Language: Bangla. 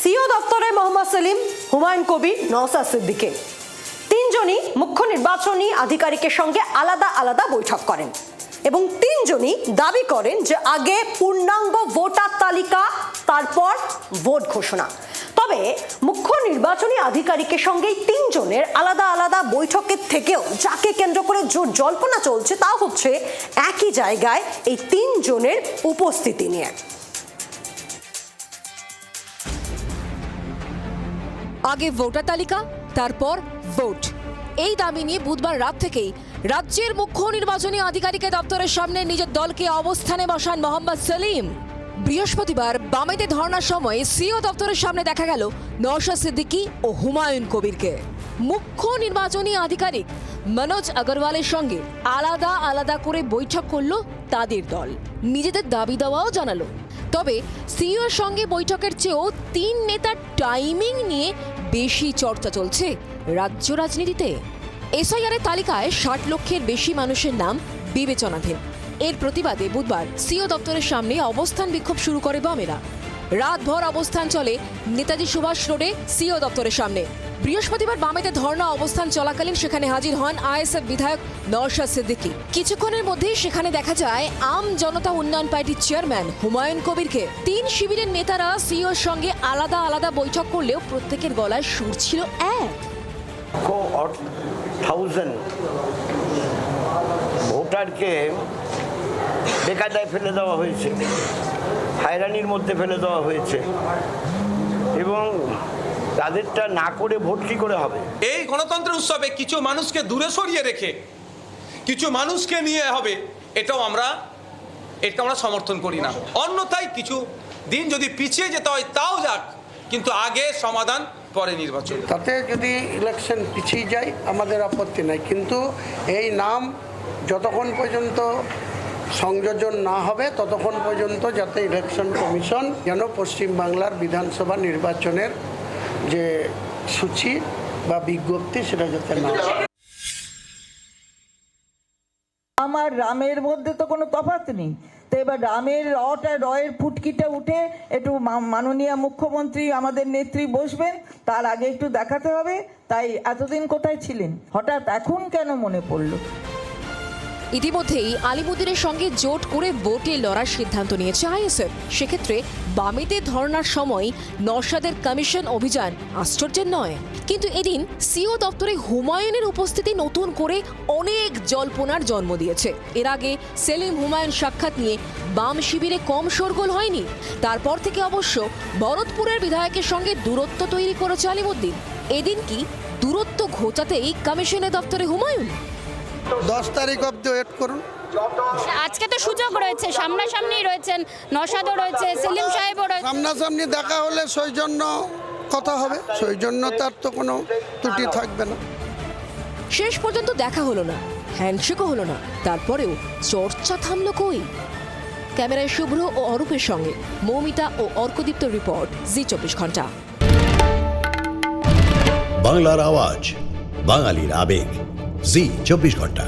সিও দপ্তরে মোহাম্মদ সেলিম, হুমায়ুন কবির, নওশাদ সিদ্দিকী তিনজনই মুখ্য নির্বাচনী আধিকারিকের সঙ্গে আলাদা আলাদা বৈঠক করেন এবং তিনজনই দাবি করেন যে আগে পূর্ণাঙ্গ ভোটার তালিকা, তারপর ভোট ঘোষণা। তবে মুখ্য নির্বাচনী আধিকারিকের সঙ্গে তিনজনের আলাদা আলাদা বৈঠকের থেকেও যাকে কেন্দ্র করে জোর জল্পনা চলছে তা হচ্ছে একই জায়গায় এই তিনজনের উপস্থিতি নিয়ে। আগে ভোটার তালিকা, তারপর ভোট, এই দাবি নিয়ে বুধবার রাত থেকেই রাজ্যের মুখ্য নির্বাচনী আধিকারিকের দপ্তরের সামনে নিজের দলকে অবস্থানে বসান মোহাম্মদ সেলিম। বৃহস্পতিবার বামেতে ধর্নার সময় সিও দপ্তরের সামনে দেখা গেল নওশাদ সিদ্দিকী ও হুমায়ুন কবিরকে। মুখ্য নির্বাচনী আধিকারিক মনোজ আগরওয়ালের সঙ্গে আলাদা আলাদা করে বৈঠক করল তাদের দল, নিজেদের দাবি দেওয়াও জানালো। তবে সিইওর সঙ্গে বৈঠকের চেয়েও তিন নেতার টাইমিং নিয়ে বেশি চর্চা চলছে রাজ্য রাজনীতিতে। এসআইআরের তালিকায় 60 লক্ষের বেশি মানুষের নাম বিবেচনাধীন। এর প্রতিবাদে বুধবার সিও দপ্তরের সামনে অবস্থান বিক্ষোভ শুরু করে বামেরা। রাতভর অবস্থান চলে নেতাজি সুভাষ রোডে সিও দপ্তরের সামনে। বৃহস্পতিবার বামেতে ধর্ণা অবস্থান চলাকালীন সেখানে হাজির হন আইএসএফ বিধায়ক নওশাদ সিদ্দিকী। কিছুক্ষণের মধ্যেই সেখানে দেখা যায় আম জনতা উন্নয়ন পার্টির চেয়ারম্যান হুমায়ুন কবিরকে। তিন শিবিরের নেতারা সিইওর সঙ্গে আলাদা আলাদা বৈঠক করলেও প্রত্যেকের গলায় সুর ছিল এক। ভোটারকে বেকায়দায় ফেলে দেওয়া হয়েছে, হয়রানির মধ্যে ফেলে দেওয়া হয়েছে এবং তাদেরটা না করে ভোট কি করে হবে? এই গণতন্ত্রের উৎসবে কিছু মানুষকে দূরে সরিয়ে রেখে কিছু মানুষকে নিয়ে হবে, এটাও আমরা সমর্থন করি না। অন্যথায় কিছু দিন যদি পিছিয়ে যেতে হয় তাও যাক, কিন্তু আগে সমাধান পরে নির্বাচন। তাতে যদি ইলেকশন পিছিয়ে যায় আমাদের আপত্তি নাই, কিন্তু এই নাম যতক্ষণ পর্যন্ত সংযোজন না হবে ততক্ষণ পর্যন্ত যাতে ইলেকশন কমিশন যেন পশ্চিমবাংলার বিধানসভা নির্বাচনের যে সূচি বা বিজ্ঞপ্তি সেটা যাতে না হয়। আমার রামের মধ্যে তো কোনো তফাৎ নেই, তো এবার রামের রয়ের ফুটকিটা উঠে একটু মাননীয় মুখ্যমন্ত্রী আমাদের নেত্রী বসবেন, তার আগে একটু দেখাতে হবে। তাই এতদিন কোথায় ছিলেন, হঠাৎ এখন কেন মনে পড়লো? ইতিমধ্যেই আলিমুদ্দিনের সঙ্গে জোট করে ভোটে লড়ার সিদ্ধান্ত নিয়েছে আইএসএফ। সেক্ষেত্রে বামেতে ধর্নার সময় নওশাদের কমিশন অভিযান আশ্চর্যের নয়। কিন্তু এদিন সিও দপ্তরে হুমায়ুনের উপস্থিতি নতুন করে অনেক জল্পনার জন্ম দিয়েছে। এর আগে সেলিম হুমায়ুন সাক্ষাৎ নিয়ে বাম শিবিরে কম শোরগোল হয়নি। তারপর থেকে অবশ্য ভরতপুরের বিধায়কের সঙ্গে দূরত্ব তৈরি করেছে আলিমুদ্দিন। এদিন কি দূরত্ব ঘোচাতেই কমিশনের দপ্তরে হুমায়ুন? 10 তারিখ অবধি ওয়েট করুন। আজকে তো সুযোগ রয়েছে, সামনাসামনি রয়েছেন, নওশাদও রয়েছে, সেলিম সাহেবও রয়েছে। সামনাসামনি দেখা হলে সৌজন্য কথা হবে, সৌজন্যতার তো কোনো ত্রুটি থাকবে না। শেষ পর্যন্ত দেখা হলো না, হ্যান্ডশেকও হলো না, তারপরেও চর্চা থামলো কই? ক্যামেরায় শুভ্র ও অরূপের সঙ্গে মৌমিতা ও অর্কদীপ্ত রিপোর্ট, জি 24 ঘন্টা। বাংলার আওয়াজ, বাঙালির আবেগ, জি 24 ঘন্টা।